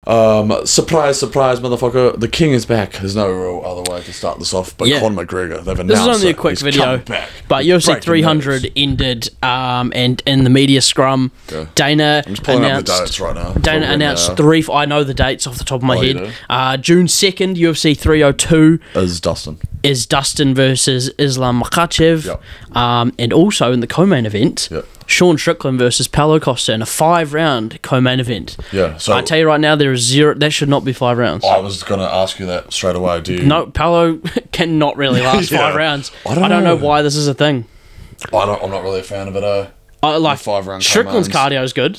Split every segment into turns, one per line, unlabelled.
Surprise, surprise, motherfucker. The king is back. There's no real other way to start this off. But Conor McGregor, they've announced
this is only a quick video. But UFC 300 ended, and in the media scrum, Dana
I'm just pulling
announced,
up the dates right now.
Dana announced I know the dates off the top of my head. June 2nd, UFC 302 is Dustin versus Islam Makhachev. And also in the co-main event, Sean Strickland versus Paulo Costa in a 5-round co-main event. So I tell you right now, there is zero. That should not be 5 rounds.
I was going to ask you that straight away. Do you?
No, Paulo cannot really last 5 rounds. I don't know why this is a thing.
I'm not really a fan of it.
Like
5-round
Strickland's cardio is good.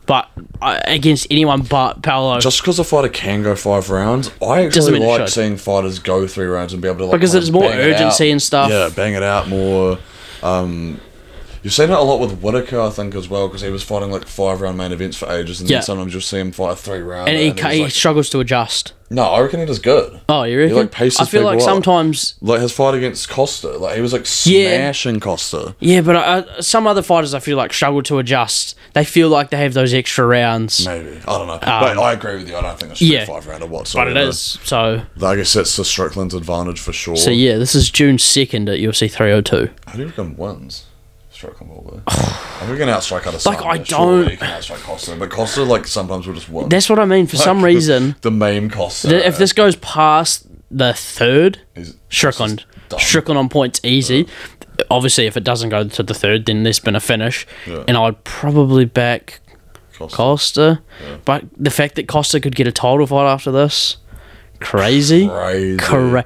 But against anyone but Paulo.
Just because a fighter can go 5 rounds, I actually like seeing fighters go 3 rounds and be able to
because there's more urgency and stuff.
Yeah, bang it out more. You've seen it a lot with Whittaker, I think, as well, because he was fighting like 5-round main events for ages, and then sometimes you'll see him fight a 3-round.
And he struggles to adjust.
No, I reckon he does good.
Oh, you reckon?
He paces
I feel like sometimes...
Like his fight against Costa, he was smashing Costa.
Yeah, but some other fighters I feel like struggle to adjust. They feel like they have those extra rounds.
Maybe. I don't know. But I agree with you. I don't think it should be a 5-rounder whatsoever.
But it is, so...
I guess that's to Strickland's advantage for sure.
So yeah, this is June 2nd at UFC 302.
How do you reckon wins? I we can outstrike Adesanya.
Like, I don't...
You can outstrike Costa, but Costa, sometimes will just win.
That's what I mean. For some reason...
The meme Costa...
If this goes past the 3rd, Strickland on points easy. Obviously, if it doesn't go to the 3rd, then there's been a finish. And I'd probably back Costa. But the fact that Costa could get a title fight after this... Crazy. I thought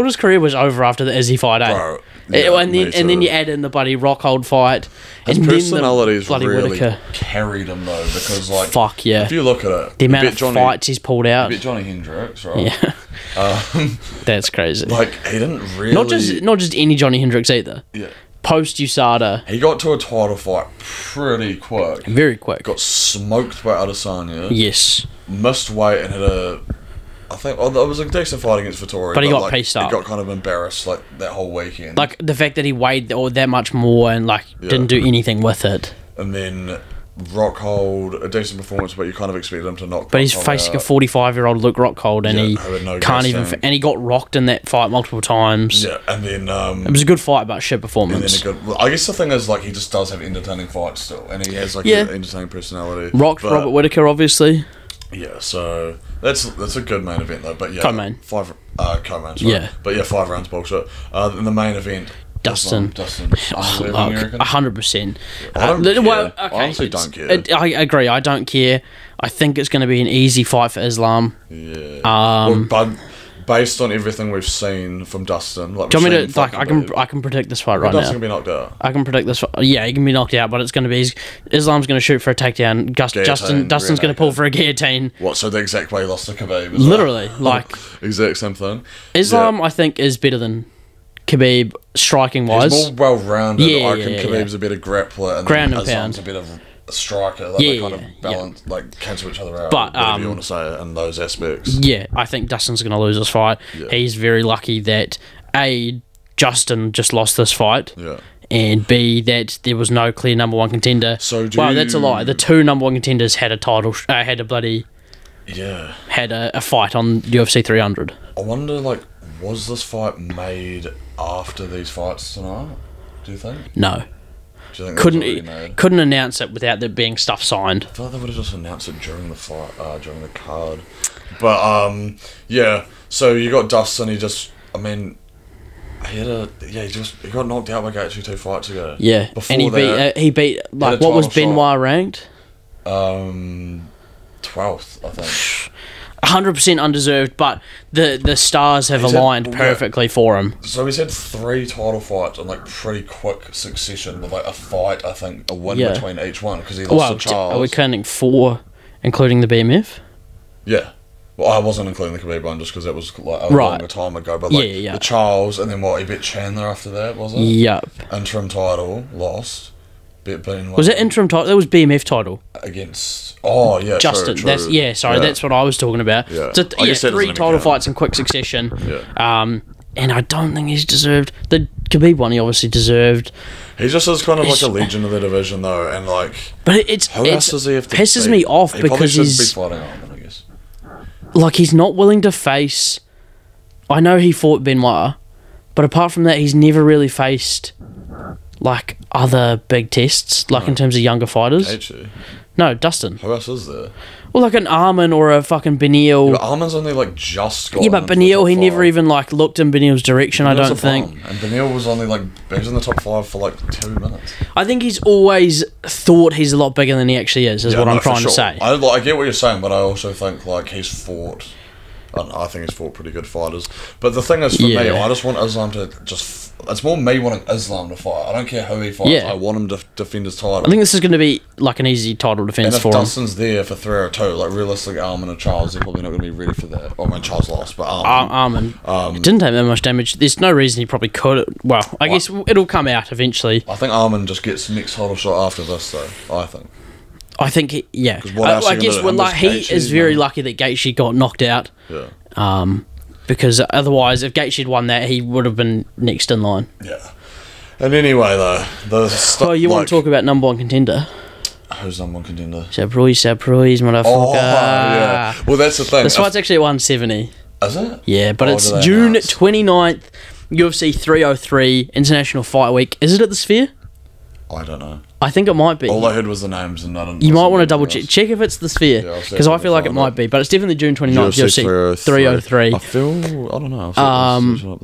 his career was over after the Izzy fight,
Bro,
and then you add in the bloody Rockhold fight.
His
and
personality's
then the
really
Whittaker.
Carried him though, because if you look at it,
the amount of fights he's pulled out.
You bet Johnny Hendricks, right?
That's crazy.
He didn't really
not just any Johnny Hendricks either. Post USADA,
he got to a title fight pretty quick.
Very quick.
Got smoked by Adesanya.
Yes.
Missed weight and had I think it was a decent fight against Vettori,
but he got pieced up.
He got kind of embarrassed that whole weekend.
The fact that he weighed that much more and didn't do anything with it.
And then Rockhold, a decent performance, but you kind of expected him to knock.
But he's facing a 45-year-old Luke Rockhold, and he can't even. And he got rocked in that fight multiple times.
Yeah, and then it
was a good fight, but shit performance.
I guess the thing is, he just does have entertaining fights still, and he has an entertaining personality.
Rocked Robert Whittaker, obviously.
Yeah, so that's a good main event though. But yeah,
co-main.
Co-main. Sorry. But yeah, 5 rounds bullshit. In the main event,
Dustin. 100%.
I don't care. I honestly don't care.
I agree. I don't care. I think it's going to be an easy fight for Islam.
Yeah. But based on everything we've seen from Dustin,
do you want me to I can predict this fight right now.
Dustin's gonna be knocked out.
I can predict this fight. Yeah, he can be knocked out, but it's going to be Islam's going to shoot for a takedown. Dustin's going to pull for a guillotine.
What? So the exact way he lost to Khabib?
Literally,
exact same thing.
Islam, I think, is better than Khabib striking wise.
He's more well-rounded. I reckon Khabib's a better grappler, and
ground and
Islam's
pound.
a better striker. They kind of balance, cancel each other out. But whatever you want to say in those aspects.
Yeah, I think Dustin's going to lose this fight. He's very lucky that Justin just lost this fight. And B, that there was no clear number 1 contender. That's a lie. The 2 number 1 contenders had a title, had a bloody, had a fight on UFC 300.
I wonder, was this fight made after these fights tonight? Do you think?
No.
Do you think
couldn't announce it without there being stuff signed.
I thought they would have just announced it during the fight, during the card. But yeah. So you got Dustin. He just, he got knocked out by Gaethje 2 fights ago.
Yeah.
Before
and he beat what was Benoit ranked?
12th, I think.
100% undeserved, but the stars have aligned perfectly for him.
So he's had 3 title fights in pretty quick succession with a fight, I think, a win between each one, because he lost to Charles.
Are we counting 4, including the BMF?
Yeah. Well, I wasn't including the Khabib one just because that was a longer time ago, but the Charles, and then he beat Chandler after that, was it?
Yep.
Interim title, lost.
Was it interim title? That was BMF title
against.
Justin.
True.
That's what I was talking about.
Yeah,
so, 3 title fights in quick succession. And I don't think he's deserved the Khabib one. He obviously deserved.
He just is kind of a legend of the division, though, and
But who else does he have to pisses me off because
he's be fighting on again.
like, he's not willing to face... I know he fought Benoit, but apart from that, he's never really faced, like, other big tests, like, in terms of younger fighters.
Gaethje?
No, Dustin.
Who else is there?
Well, like an Armin or a fucking Beneil.
Yeah, but Armin's only, like, just got...
Yeah, but Beneil, he never even, like, looked in Beneil's direction, I don't think.
And Beneil was only, like, he was in the top 5 for, like, 2 minutes.
I think he's always thought he's a lot bigger than he actually is what I'm trying to say.
I get what you're saying, but I also think, like, he's fought... I don't know, I think he's fought pretty good fighters. But the thing is, for me, I just want Islam to just... It's more me wanting Islam to fight. I don't care who he fights.
Yeah.
I want him to defend his title.
I think this is going to be, like, an easy title defence for him.
And if Dustin's there for 302, like, realistically, Armin and Charles, they're probably not going to be ready for that. I mean, Charles lost, but
Armin didn't take that much damage. There's no reason he probably could. Well, I guess it'll come out eventually.
I think Armin just gets the next title shot after this, though. I think.
I guess he is very lucky that Gaethje got knocked out.
Yeah.
Because otherwise, if Gaethje had won that, he would have been next in line.
Yeah. And anyway, though,
you want to talk about number one contender?
Who's number one contender?
Surprise, motherfucker.
Oh, yeah. Well, that's the thing.
This fight's actually at 170.
Is it?
Yeah, but it's June 29th, UFC 303, International Fight Week. Is it at the Sphere?
I don't know.
I think it might be.
All I heard was the names, and I don't.
You might want to double check. Check if it's the Sphere, because I feel like it might be, but it's definitely June 29th. UFC 303.
I don't know. Up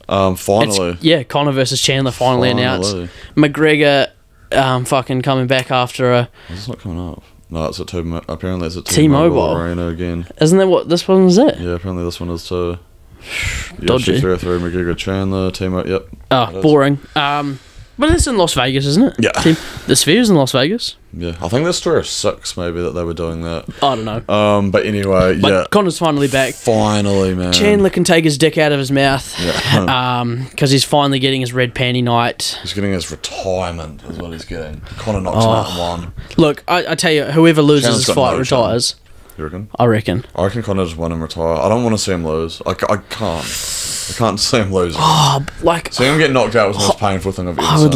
there. Finally,
Conor versus Chandler finally announced. McGregor, fucking coming back after
It's not coming up. No, it's at apparently it's at
T-Mobile
Arena again.
Isn't that what this one is at?
Yeah, apparently this one is too.
Dodgy.
UFC 303, McGregor, Chandler, T-Mobile. Yep.
Oh, boring. But it's in Las Vegas, isn't it?
Yeah.
The Sphere's in Las Vegas.
Yeah, I think there's 3 or 6 maybe that they were doing that.
I don't know.
But anyway,
Conor's finally back.
Finally, man.
Chandler can take his dick out of his mouth.
Yeah.
Because he's finally getting his red panty night.
He's getting his retirement, is what he's getting. Conor knocks him out in 1.
Look, I tell you, whoever loses this fight retires.
You reckon?
I reckon.
Conor just won and retire. I don't want to see him lose. I can't. I can't see him losing. Seeing him get knocked out was the most painful thing I've ever seen.
I would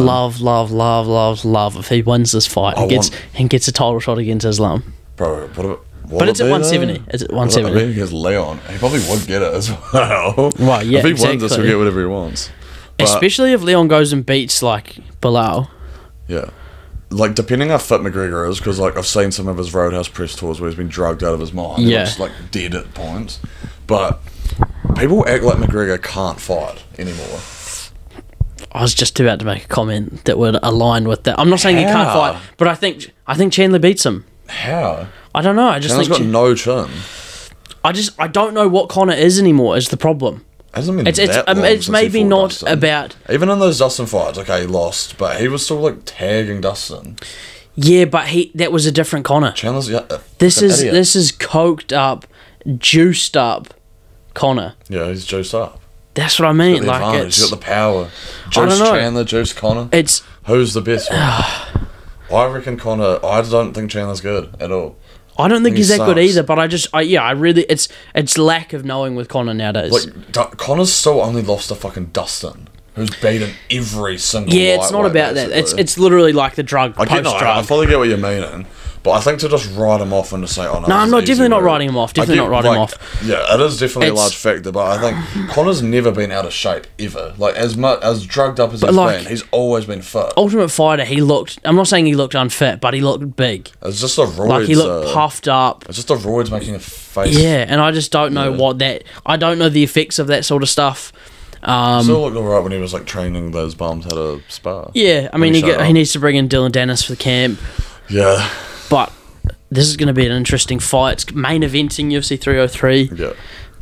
love if he wins this fight and gets a title shot against Islam.
Bro,
but it's at 170. It's at 170.
I think against Leon. He probably would get it as well.
Right, yeah,
if he wins this, he'll get whatever he wants. But,
especially if Leon goes and beats, like, Bilal.
Yeah. Like, depending how fit McGregor is, because, like, I've seen some of his Roadhouse press tours where he's been drugged out of his mind.
Yeah.
He's, like, dead at points. But people act like McGregor can't fight anymore.
I was just about to make a comment that would align with that. I'm not saying he can't fight, but I think Chandler beats him.
How?
I don't know. I just
Chandler's
think
got no chin.
I don't know what Conor is anymore. Is the problem?
Hasn't been
it's maybe not Dustin. About
even in those Dustin fights. Okay, he lost, but he was still like tagging Dustin.
Yeah, but that was a different Conor.
Chandler's
this is coked up, juiced up Conor.
Yeah, he's juiced up.
That's what I mean. Like
he's got the power. Juice Chandler, juice Conor. Who's the best one? I reckon Conor. I don't think Chandler's good at all.
I don't think he's that good either, but I really, it's lack of knowing with Conor nowadays.
Like, Conor's still only lost to fucking Dustin, who's beaten every single
it's not about basically. That. It's literally like the drug, post-drug.
I fully get what you're meaning, but I think to just write him off and to say, oh no,
I'm definitely not writing him off. Definitely not writing him off.
Yeah, it is definitely a large factor, but I think Conor's never been out of shape ever. Like as drugged up as he's been, he's always been fit.
Ultimate Fighter, I'm not saying he looked unfit, but he looked big.
It's just the roids.
Like he looked puffed up.
It's just the roids making a face.
Yeah, and I just don't know I don't know the effects of that sort of stuff.
Still looked alright when he was like training those bums how to spar.
Yeah, I mean he needs to bring in Dylan Dennis for the camp.
Yeah,
but this is going to be an interesting fight. It's main eventing UFC 303.
Yeah,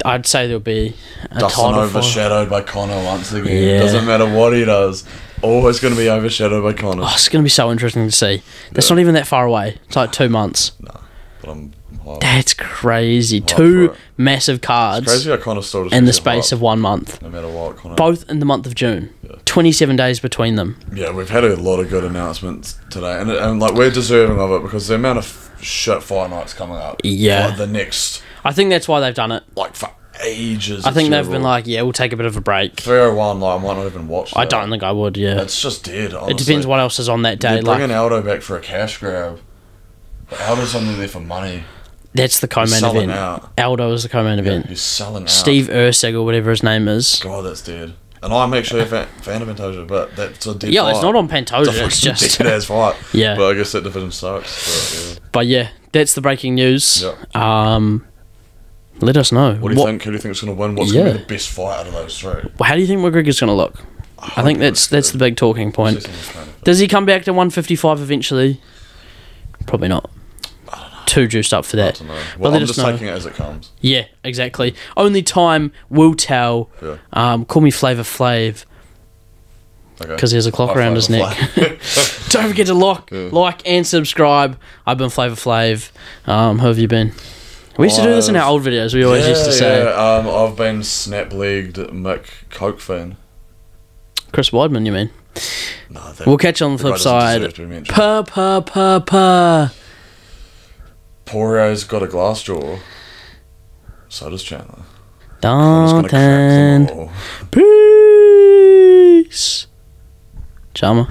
I'd say there'll be a
Dustin overshadowed by Conor once again. Yeah. Doesn't matter what he does, always going to be overshadowed by Conor.
Oh, it's going to be so interesting to see. That's not even that far away. It's like 2 months.
No, but I'm.
That's crazy. 2 massive cards.
It's crazy how Conor still
in the space of 1 month.
No matter what, Conor.
Both in the month of June. Yeah. 27 days between them.
Yeah, we've had a lot of good announcements today, and like we're deserving of it because the amount of shit fight nights coming up.
Yeah.
Like the next.
I think that's why they've done it.
Like for ages.
I think they've been like, we'll take a bit of a break.
301, like I might not even watch that.
I don't think I would. Yeah.
It's just dead. Honestly.
It depends what else is on that day.
They're bringing Aldo back for a cash grab. But Aldo's only there for money.
That's the co-main event.
Out.
Aldo is the co-main event.
He's selling out.
Steve Ursig or whatever his name is.
God, that's dead. And I'm actually a fan of Pantoja, but that's a dead fight.
Yeah, it's not on Pantoja. It's just
dead ass fight.
Yeah.
But I guess that division sucks.
But yeah, that's the breaking news.
Yep.
Let us know.
What do you think? Who do you think is going to win? What's going to be the best fight out of those three?
Well, how do you think McGregor's going to look? I think that's the big talking point. Does he come back to 155 eventually? Probably not.
I don't know.
Too juiced up for that.
I don't know. Well, I'm just taking it as it comes.
Yeah, exactly. Only time will tell.
Yeah.
Call me Flavor Flav. Because there's a clock around his neck. Don't forget to like and subscribe. I've been Flavor Flav. Who have you been? We used to do this in our old videos. We always used to say.
Yeah, I've been snap-legged Mick Coke fan.
Chris Weidman, you mean?
No,
we'll catch you on the flip side.
Poirier's got a glass jaw. So does Chandler.
Don't end. Peace. Chama.